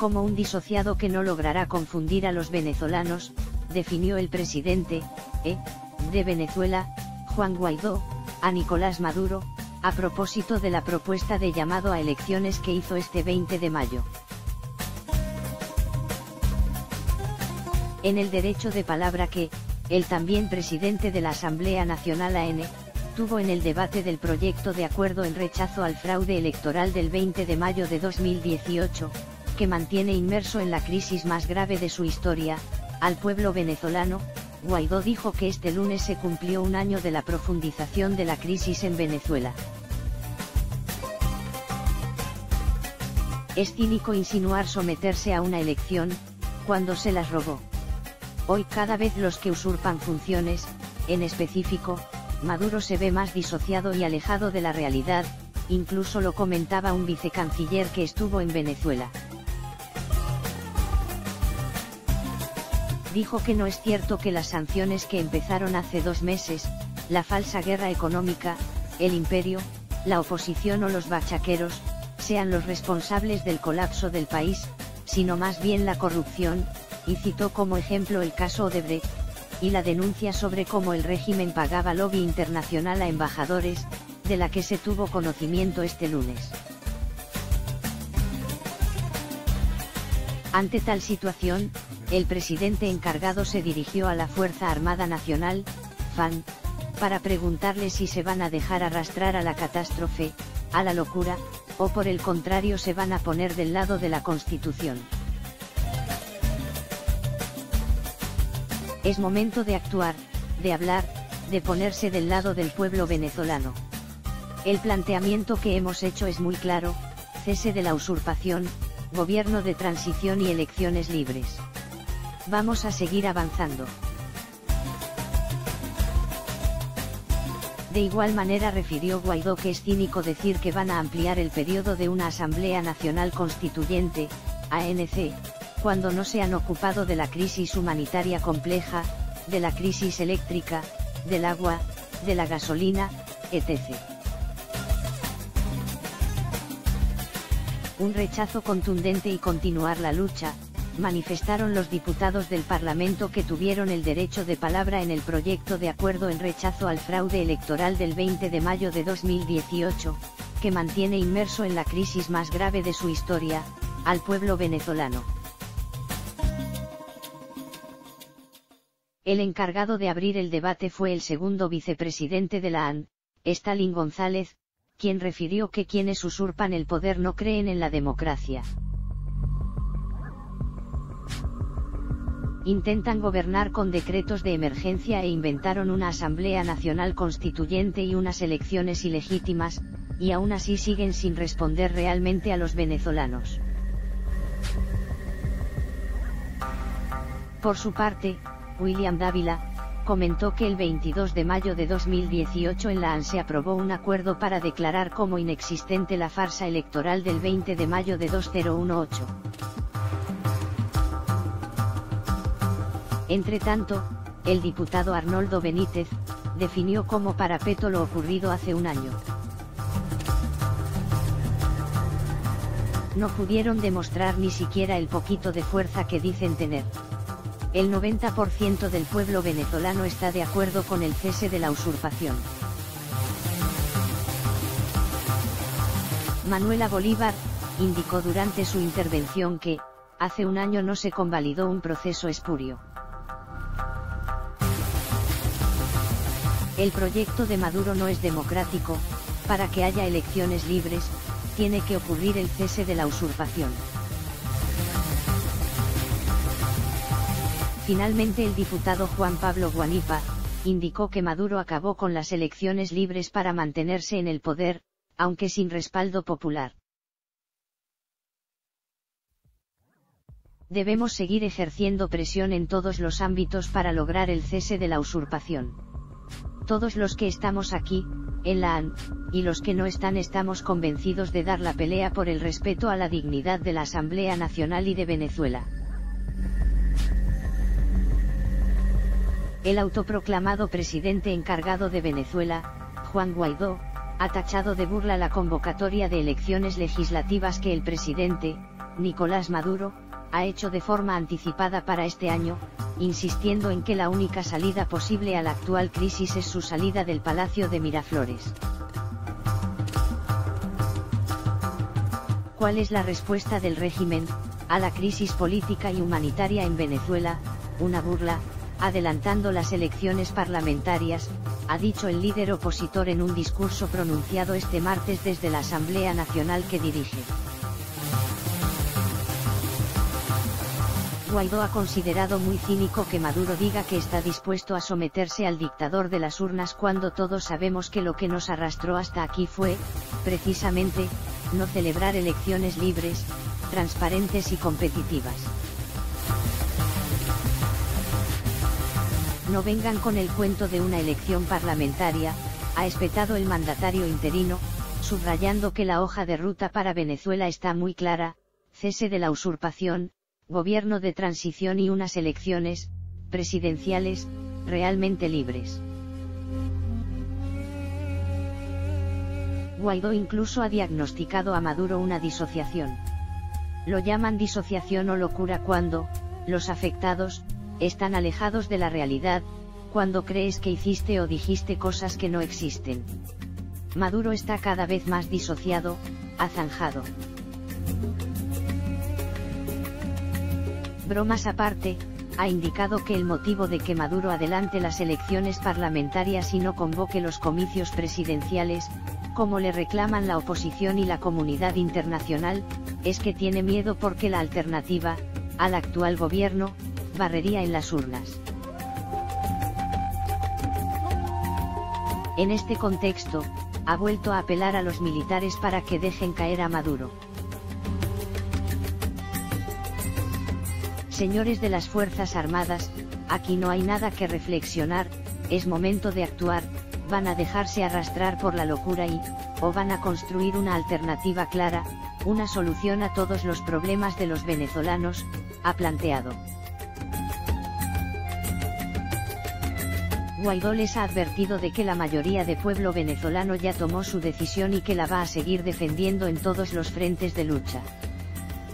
como un disociado que no logrará confundir a los venezolanos, definió el presidente de Venezuela, Juan Guaidó, a Nicolás Maduro, a propósito de la propuesta de llamado a elecciones que hizo este 20 de mayo. En el derecho de palabra que, el también presidente de la Asamblea Nacional AN, tuvo en el debate del proyecto de acuerdo en rechazo al fraude electoral del 20 de mayo de 2018, que mantiene inmerso en la crisis más grave de su historia, al pueblo venezolano, Guaidó dijo que este lunes se cumplió un año de la profundización de la crisis en Venezuela. Es cínico insinuar someterse a una elección, cuando se las robó. Hoy cada vez los que usurpan funciones, en específico, Maduro se ve más disociado y alejado de la realidad, incluso lo comentaba un vicecanciller que estuvo en Venezuela. Dijo que no es cierto que las sanciones que empezaron hace 2 meses, la falsa guerra económica, el imperio, la oposición o los bachaqueros, sean los responsables del colapso del país, sino más bien la corrupción, y citó como ejemplo el caso Odebrecht, y la denuncia sobre cómo el régimen pagaba lobby internacional a embajadores, de la que se tuvo conocimiento este lunes. Ante tal situación, el presidente encargado se dirigió a la Fuerza Armada Nacional, FAN, para preguntarle si se van a dejar arrastrar a la catástrofe, a la locura, o por el contrario se van a poner del lado de la Constitución. Es momento de actuar, de hablar, de ponerse del lado del pueblo venezolano. El planteamiento que hemos hecho es muy claro: cese de la usurpación, gobierno de transición y elecciones libres. Vamos a seguir avanzando. De igual manera refirió Guaidó que es cínico decir que van a ampliar el periodo de una Asamblea Nacional Constituyente, ANC, cuando no se han ocupado de la crisis humanitaria compleja, de la crisis eléctrica, del agua, de la gasolina, etc. Un rechazo contundente y continuar la lucha, manifestaron los diputados del Parlamento que tuvieron el derecho de palabra en el proyecto de acuerdo en rechazo al fraude electoral del 20 de mayo de 2018, que mantiene inmerso en la crisis más grave de su historia, al pueblo venezolano. El encargado de abrir el debate fue el segundo vicepresidente de la AN, Stalin González, quien refirió que quienes usurpan el poder no creen en la democracia. Intentan gobernar con decretos de emergencia e inventaron una Asamblea Nacional Constituyente y unas elecciones ilegítimas, y aún así siguen sin responder realmente a los venezolanos. Por su parte, William Dávila comentó que el 22 de mayo de 2018 en la AN se aprobó un acuerdo para declarar como inexistente la farsa electoral del 20 de mayo de 2018. Entre tanto, el diputado Arnoldo Benítez definió como parapeto lo ocurrido hace un año. No pudieron demostrar ni siquiera el poquito de fuerza que dicen tener. El 90% del pueblo venezolano está de acuerdo con el cese de la usurpación. Manuela Bolívar indicó durante su intervención que, hace un año no se convalidó un proceso espurio. El proyecto de Maduro no es democrático. Para que haya elecciones libres, tiene que ocurrir el cese de la usurpación. Finalmente el diputado Juan Pablo Guanipa indicó que Maduro acabó con las elecciones libres para mantenerse en el poder, aunque sin respaldo popular. Debemos seguir ejerciendo presión en todos los ámbitos para lograr el cese de la usurpación. Todos los que estamos aquí, en la AN, y los que no están estamos convencidos de dar la pelea por el respeto a la dignidad de la Asamblea Nacional y de Venezuela. El autoproclamado presidente encargado de Venezuela, Juan Guaidó, ha tachado de burla la convocatoria de elecciones legislativas que el presidente Nicolás Maduro, ha hecho de forma anticipada para este año, insistiendo en que la única salida posible a la actual crisis es su salida del Palacio de Miraflores. ¿Cuál es la respuesta del régimen a la crisis política y humanitaria en Venezuela? Una burla, adelantando las elecciones parlamentarias, ha dicho el líder opositor en un discurso pronunciado este martes desde la Asamblea Nacional que dirige. Guaidó ha considerado muy cínico que Maduro diga que está dispuesto a someterse al dictador de las urnas cuando todos sabemos que lo que nos arrastró hasta aquí fue, precisamente, no celebrar elecciones libres, transparentes y competitivas. No vengan con el cuento de una elección parlamentaria, ha espetado el mandatario interino, subrayando que la hoja de ruta para Venezuela está muy clara: cese de la usurpación, gobierno de transición y unas elecciones presidenciales realmente libres. Guaidó incluso ha diagnosticado a Maduro una disociación. Lo llaman disociación o locura cuando los afectados están alejados de la realidad, cuando crees que hiciste o dijiste cosas que no existen. Maduro está cada vez más disociado, ha zanjado. Bromas aparte, ha indicado que el motivo de que Maduro adelante las elecciones parlamentarias y no convoque los comicios presidenciales, como le reclaman la oposición y la comunidad internacional, es que tiene miedo porque la alternativa al actual gobierno barrería en las urnas. En este contexto, ha vuelto a apelar a los militares para que dejen caer a Maduro. Señores de las Fuerzas Armadas, aquí no hay nada que reflexionar, es momento de actuar, van a dejarse arrastrar por la locura o van a construir una alternativa clara, una solución a todos los problemas de los venezolanos, ha planteado. Guaidó les ha advertido de que la mayoría de pueblo venezolano ya tomó su decisión y que la va a seguir defendiendo en todos los frentes de lucha.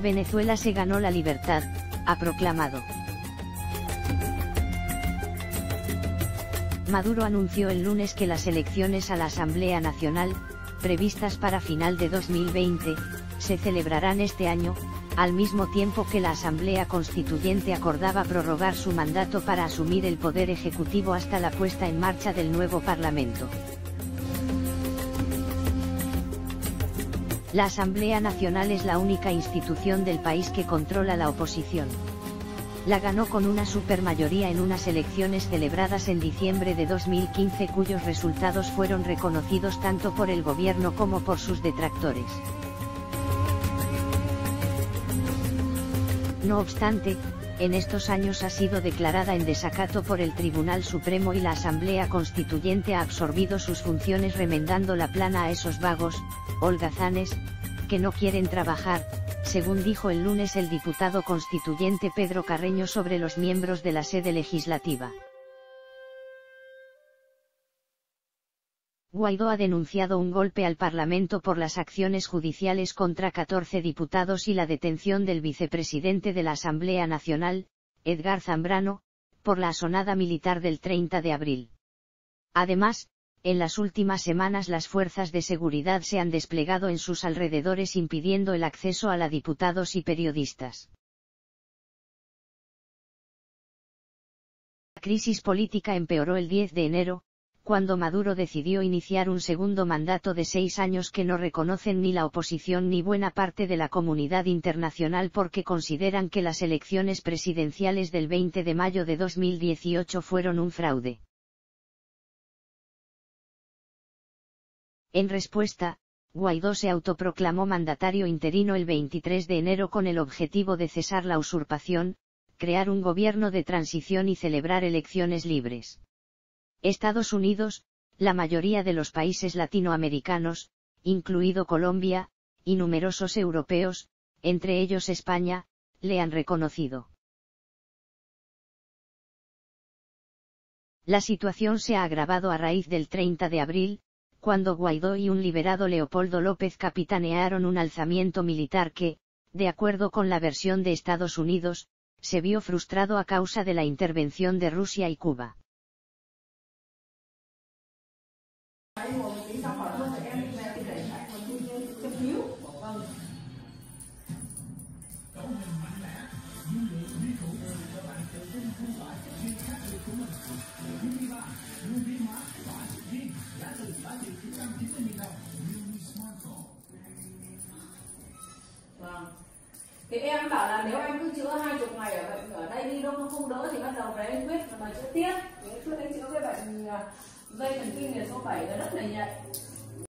Venezuela se ganó la libertad, ha proclamado. Maduro anunció el lunes que las elecciones a la Asamblea Nacional, previstas para final de 2020, se celebrarán este año, al mismo tiempo que la Asamblea Constituyente acordaba prorrogar su mandato para asumir el poder ejecutivo hasta la puesta en marcha del nuevo Parlamento. La Asamblea Nacional es la única institución del país que controla la oposición. La ganó con una supermayoría en unas elecciones celebradas en diciembre de 2015 cuyos resultados fueron reconocidos tanto por el gobierno como por sus detractores. No obstante, en estos años ha sido declarada en desacato por el Tribunal Supremo y la Asamblea Constituyente ha absorbido sus funciones remendando la plana a esos vagos, holgazanes, que no quieren trabajar, según dijo el lunes el diputado constituyente Pedro Carreño sobre los miembros de la sede legislativa. Guaidó ha denunciado un golpe al Parlamento por las acciones judiciales contra 14 diputados y la detención del vicepresidente de la Asamblea Nacional, Edgar Zambrano, por la asonada militar del 30 de abril. Además, en las últimas semanas las fuerzas de seguridad se han desplegado en sus alrededores impidiendo el acceso a la diputados y periodistas. La crisis política empeoró el 10 de enero, cuando Maduro decidió iniciar un segundo mandato de 6 años que no reconocen ni la oposición ni buena parte de la comunidad internacional porque consideran que las elecciones presidenciales del 20 de mayo de 2018 fueron un fraude. En respuesta, Guaidó se autoproclamó mandatario interino el 23 de enero con el objetivo de cesar la usurpación, crear un gobierno de transición y celebrar elecciones libres. Estados Unidos, la mayoría de los países latinoamericanos, incluido Colombia, y numerosos europeos, entre ellos España, le han reconocido. La situación se ha agravado a raíz del 30 de abril, cuando Guaidó y un liberado Leopoldo López capitanearon un alzamiento militar que, de acuerdo con la versión de Estados Unidos, se vio frustrado a causa de la intervención de Rusia y Cuba. Thì em bảo là nếu anh cứ chữa 20 ngày ở bệnh ở đây đi đâu nó không đỡ thì bắt đầu về anh quyết mà chữa tiếp. Nếu anh chữa cái bệnh dây thần kinh này số 7 là rất là nhạy.